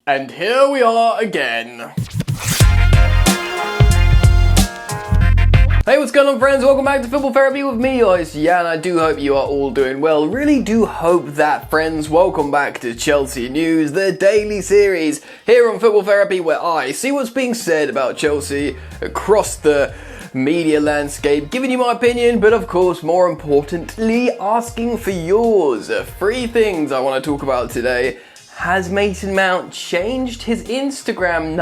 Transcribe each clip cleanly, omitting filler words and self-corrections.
And here we are again. Hey, what's going on, friends? Welcome back to Football Therapy with me, your host Jan. I do hope you are all doing well. Really do hope that, friends. Welcome back to Chelsea News, the daily series here on Football Therapy, where I see what's being said about Chelsea across the media landscape, giving you my opinion, but of course, more importantly, asking for yours. 3 things I want to talk about today. Has Mason Mount changed his Instagram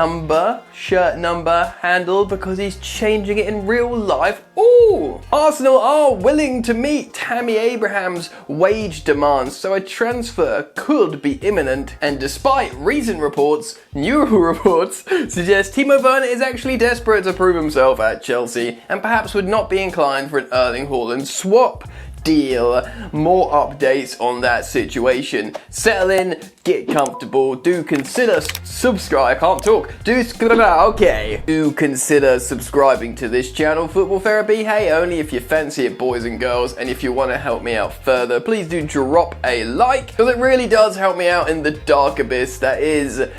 shirt number handle because he's changing it in real life? Ooh! Arsenal are willing to meet Tammy Abraham's wage demands, so a transfer could be imminent. And despite recent reports, new reports suggest Timo Werner is actually desperate to prove himself at Chelsea and perhaps would not be inclined for an Erling Haaland swap deal. More updates on that situation. Settle in, get comfortable, do consider subscribe. I can't talk. Do consider subscribing to this channel, Football Therapy. Hey, only if you fancy it, boys and girls, and if you want to help me out further, please do drop a like, because it really does help me out in the dark abyss that is the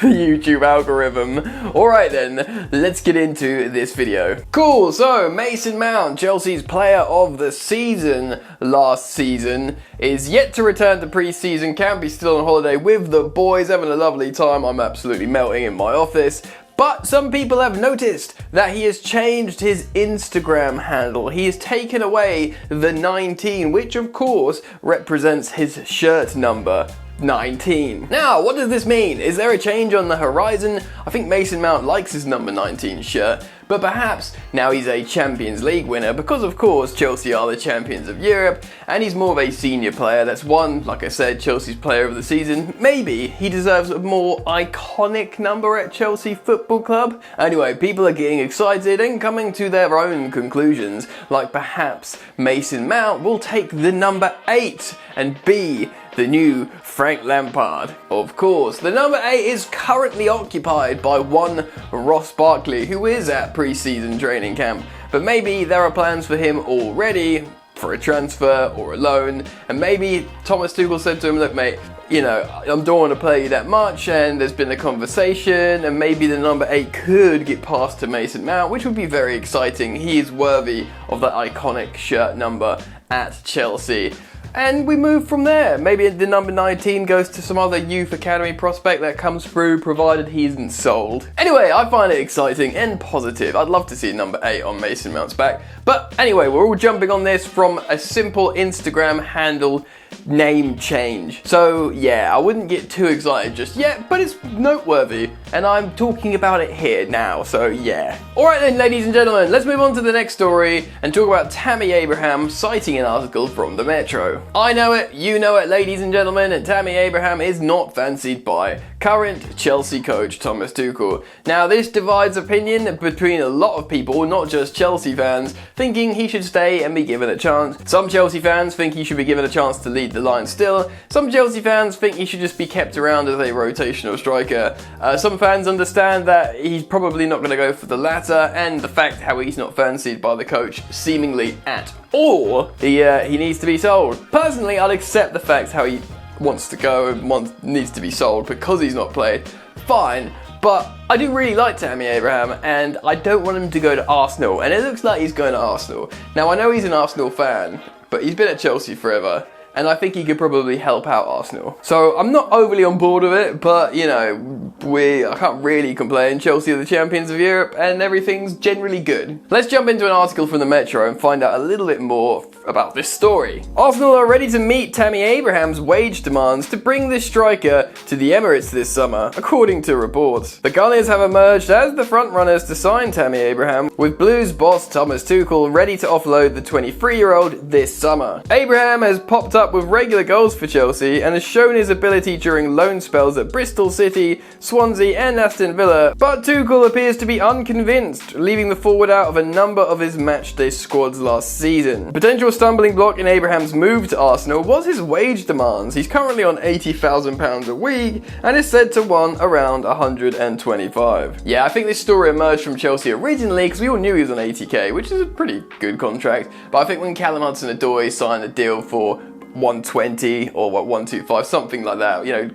YouTube algorithm. Alright then, let's get into this video. Cool, so Mason Mount, Chelsea's player of the season last season, is yet to return to pre-season camp. He's still on holiday with the boys, having a lovely time. I'm absolutely melting in my office. But some people have noticed that he has changed his Instagram handle. He has taken away the 19, which of course represents his shirt number. 19. Now, what does this mean? Is there a change on the horizon? I think Mason Mount likes his number 19 shirt, but perhaps now he's a Champions League winner because, of course, Chelsea are the champions of Europe, and he's more of a senior player that's won, like I said, Chelsea's player of the season. Maybe he deserves a more iconic number at Chelsea Football Club. Anyway, people are getting excited and coming to their own conclusions, like perhaps Mason Mount will take the number 8 and be the new Frank Lampard. Of course, the number 8 is currently occupied by one Ross Barkley, who is at pre-season training camp, but maybe there are plans for him already for a transfer or a loan, and maybe Thomas Tuchel said to him, look mate, you know, I don't want to play you that much, and there's been a conversation, and maybe the number 8 could get passed to Mason Mount, which would be very exciting. He is worthy of that iconic shirt number at Chelsea. And we move from there. Maybe the number 19 goes to some other youth academy prospect that comes through, provided he isn't sold. Anyway, I find it exciting and positive. I'd love to see number 8 on Mason Mount's back. But anyway, we're all jumping on this from a simple Instagram handle name change. So yeah, I wouldn't get too excited just yet, but it's noteworthy, and I'm talking about it here now, so yeah. Alright then, ladies and gentlemen, let's move on to the next story and talk about Tammy Abraham citing an article from the Metro. I know it, you know it, ladies and gentlemen, and Tammy Abraham is not fancied by current Chelsea coach Thomas Tuchel. Now, this divides opinion between a lot of people, not just Chelsea fans, thinking he should stay and be given a chance. Some Chelsea fans think he should be given a chance to lead the line still. Some Chelsea fans think he should just be kept around as a rotational striker. Some fans understand that he's probably not going to go for the latter, and the fact how he's not fancied by the coach seemingly at all. He needs to be sold. Personally, I'd accept the fact how he wants to go and needs to be sold because he's not played. Fine. But I do really like Tammy Abraham, and I don't want him to go to Arsenal, and it looks like he's going to Arsenal. Now, I know he's an Arsenal fan, but he's been at Chelsea forever, and I think he could probably help out Arsenal. So I'm not overly on board with it, but you know, I can't really complain. Chelsea are the champions of Europe, and everything's generally good. Let's jump into an article from the Metro and find out a little bit more about this story. Arsenal are ready to meet Tammy Abraham's wage demands to bring the striker to the Emirates this summer, according to reports. The Gunners have emerged as the frontrunners to sign Tammy Abraham, with Blues boss Thomas Tuchel ready to offload the 23-year-old this summer. Abraham has popped up with regular goals for Chelsea and has shown his ability during loan spells at Bristol City, Swansea and Aston Villa, but Tuchel appears to be unconvinced, leaving the forward out of a number of his matchday squads last season. Potential stumbling block in Abraham's move to Arsenal was his wage demands. He's currently on £80,000 a week and is said to want around 125. Yeah, I think this story emerged from Chelsea originally because we all knew he was on 80k, which is a pretty good contract, but I think when Callum Hudson-Odoi signed a deal for 120 or 125, something like that, you know,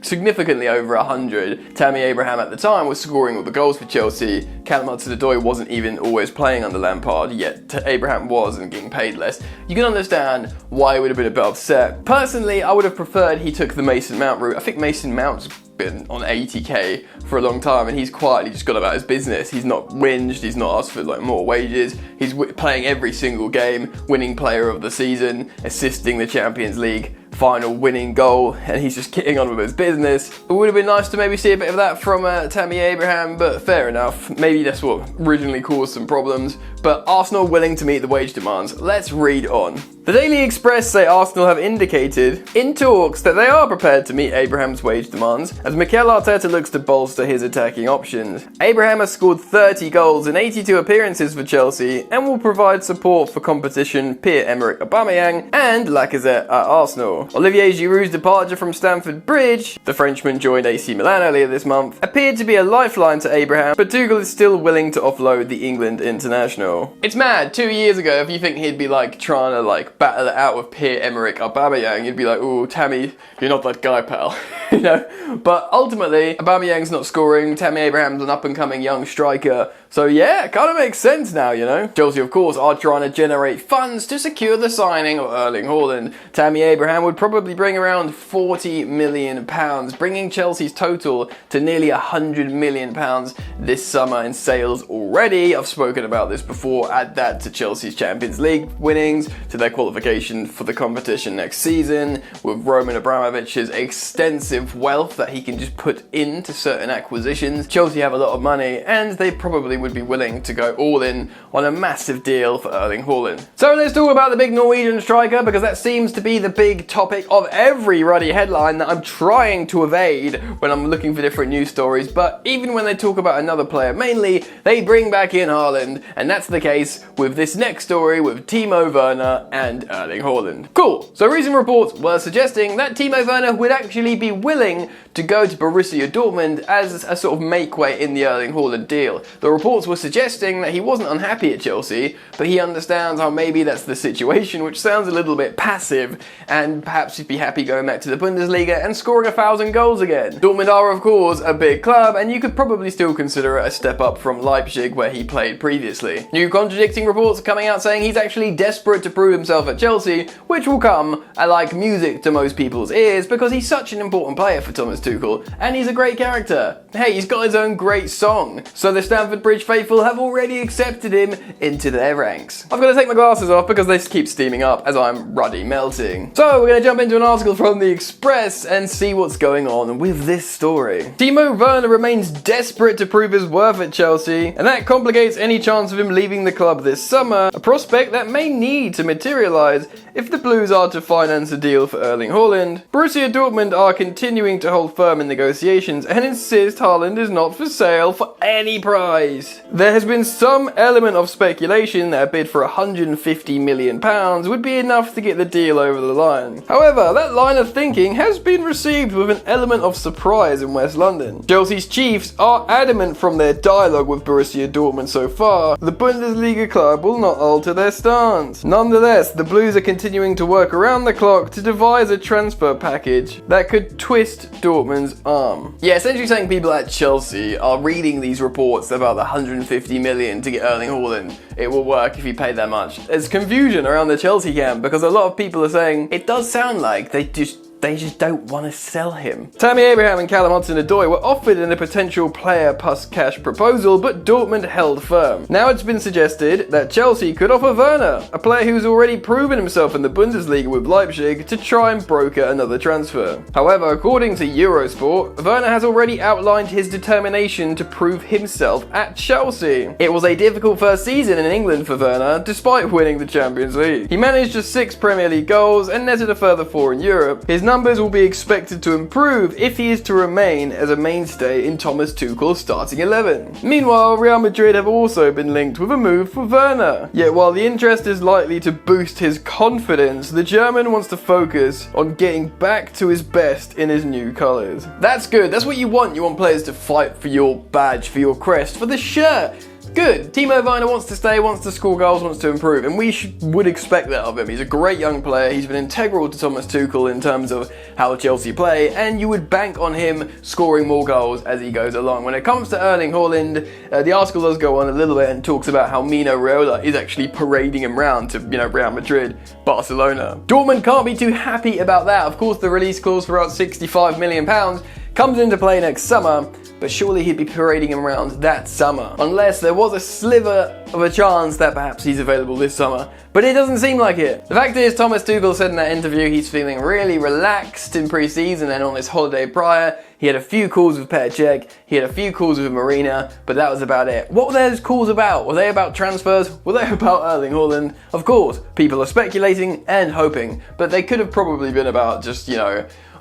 significantly over 100. Tammy Abraham at the time was scoring all the goals for Chelsea. Callum Hudson-Odoi wasn't even always playing under Lampard, yet Abraham was and getting paid less. You can understand why he would have been a bit upset. Personally, I would have preferred he took the Mason Mount route. I think Mason Mount's been on 80k for a long time and he's quietly just gone about his business. He's not whinged, he's not asked for like more wages. He's playing every single game, winning player of the season, assisting the Champions League final winning goal, and he's just getting on with his business. It would have been nice to maybe see a bit of that from Tammy Abraham, but fair enough. Maybe that's what originally caused some problems. But Arsenal willing to meet the wage demands. Let's read on. The Daily Express say Arsenal have indicated in talks that they are prepared to meet Abraham's wage demands as Mikel Arteta looks to bolster his attacking options. Abraham has scored 30 goals in 82 appearances for Chelsea and will provide support for competition Pierre-Emerick Aubameyang and Lacazette at Arsenal. Olivier Giroud's departure from Stamford Bridge, the Frenchman joined AC Milan earlier this month, appeared to be a lifeline to Abraham, but Tuchel is still willing to offload the England international. It's mad, 2 years ago, if you think he'd be like trying to like battle it out with Pierre-Emerick Aubameyang, you'd be like, oh, Tammy, you're not that guy, pal. You know? But ultimately, Aubameyang's not scoring, Tammy Abraham's an up-and-coming young striker, so yeah, it kind of makes sense now, you know? Chelsea, of course, are trying to generate funds to secure the signing of Erling Haaland. Tammy Abraham would probably bring around £40 million, bringing Chelsea's total to nearly £100 million this summer in sales already. I've spoken about this before. Add that to Chelsea's Champions League winnings, to their qualification for the competition next season, with Roman Abramovich's extensive wealth that he can just put into certain acquisitions. Chelsea have a lot of money, and they probably would be willing to go all in on a massive deal for Erling Haaland. So let's talk about the big Norwegian striker, because that seems to be the big topic of every ruddy headline that I'm trying to evade when I'm looking for different news stories. But even when they talk about another player, mainly they bring back in Haaland, and that's the case with this next story with Timo Werner and Erling Haaland. Cool. So recent reports were suggesting that Timo Werner would actually be willing to go to Borussia Dortmund as a sort of make-way in the Erling Haaland deal. The reports were suggesting that he wasn't unhappy at Chelsea, but he understands how maybe that's the situation, which sounds a little bit passive, and perhaps he'd be happy going back to the Bundesliga and scoring 1,000 goals again. Dortmund are, of course, a big club, and you could probably still consider it a step up from Leipzig, where he played previously. New contradicting reports are coming out saying he's actually desperate to prove himself at Chelsea, which will come like music to most people's ears because he's such an important player for Thomas Tuchel, and he's a great character. Hey, he's got his own great song. So the Stamford Bridge faithful have already accepted him into their ranks. I've got to take my glasses off because they keep steaming up as I'm ruddy melting. So we're going to jump into an article from the Express and see what's going on with this story. Timo Werner remains desperate to prove his worth at Chelsea, and that complicates any chance of him leaving the club this summer, a prospect that may need to materialise if the Blues are to finance a deal for Erling Haaland. Borussia Dortmund are continuing to hold firm in negotiations and insist Haaland is not for sale for any price. There has been some element of speculation that a bid for £150 million would be enough to get the deal over the line. However, that line of thinking has been received with an element of surprise in West London. Chelsea's chiefs are adamant from their dialogue with Borussia Dortmund so far, the Bundesliga club will not alter their stance. Nonetheless, the Blues are continuing to work around the clock to devise a transfer package that could twist Dortmund's arm. Yeah, essentially saying people at Chelsea are reading these reports about the 150 million to get Erling Haaland. It will work if you pay that much. There's confusion around the Chelsea camp because a lot of people are saying it does sound like they just don't want to sell him. Tammy Abraham and Callum Hudson-Odoi were offered in a potential player plus cash proposal, but Dortmund held firm. Now it's been suggested that Chelsea could offer Werner, a player who's already proven himself in the Bundesliga with Leipzig, to try and broker another transfer. However, according to Eurosport, Werner has already outlined his determination to prove himself at Chelsea. It was a difficult first season in England for Werner, despite winning the Champions League. He managed just 6 Premier League goals and netted a further 4 in Europe. His numbers will be expected to improve if he is to remain as a mainstay in Thomas Tuchel's starting 11. Meanwhile, Real Madrid have also been linked with a move for Werner. Yet while the interest is likely to boost his confidence, the German wants to focus on getting back to his best in his new colours. That's good, that's what you want. You want players to fight for your badge, for your crest, for the shirt. Good. Timo Werner wants to stay, wants to score goals, wants to improve, and we would expect that of him. He's a great young player. He's been integral to Thomas Tuchel in terms of how Chelsea play, and you would bank on him scoring more goals as he goes along. When it comes to Erling Haaland, the article does go on a little bit and talks about how Mino Raiola is actually parading him round to, Real Madrid, Barcelona. Dortmund can't be too happy about that. Of course, the release clause for about £65 million comes into play next summer, but surely he'd be parading him around that summer, unless there was a sliver of a chance that perhaps he's available this summer, but it doesn't seem like it. The fact is, Thomas Tuchel said in that interview he's feeling really relaxed in pre-season, and on his holiday prior, he had a few calls with Petr Cech, he had a few calls with Marina, but that was about it. What were those calls about? Were they about transfers? Were they about Erling Haaland? Of course, people are speculating and hoping, but they could have probably been about just,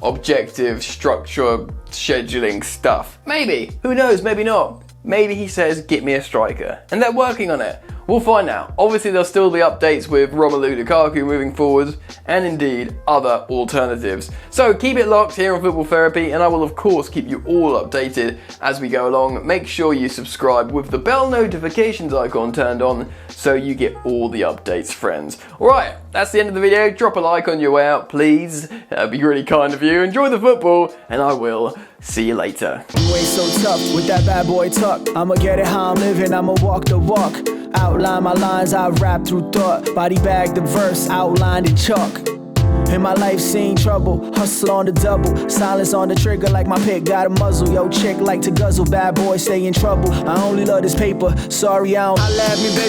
objective, structure, scheduling stuff. Maybe. Who knows? Maybe not. Maybe he says, get me a striker. And they're working on it. We'll find out. Obviously, there'll still be updates with Romelu Lukaku moving forwards, and indeed, other alternatives. So keep it locked here on Football Therapy, and I will of course keep you all updated as we go along. Make sure you subscribe with the bell notifications icon turned on so you get all the updates, friends. Alright, that's the end of the video. Drop a like on your way out, please. That'd be really kind of you. Enjoy the football, and I will see you later. You ain't so tough with that bad boy tuck. I'ma get it how I'm living, I'ma walk the walk. Outline my lines, I rap through thought. Body bag the verse, outlined in chalk. In my life seen trouble, hustle on the double. Silence on the trigger like my pick got a muzzle. Yo, chick like to guzzle, bad boy stay in trouble. I only love this paper, sorry I don't. I laugh me, baby.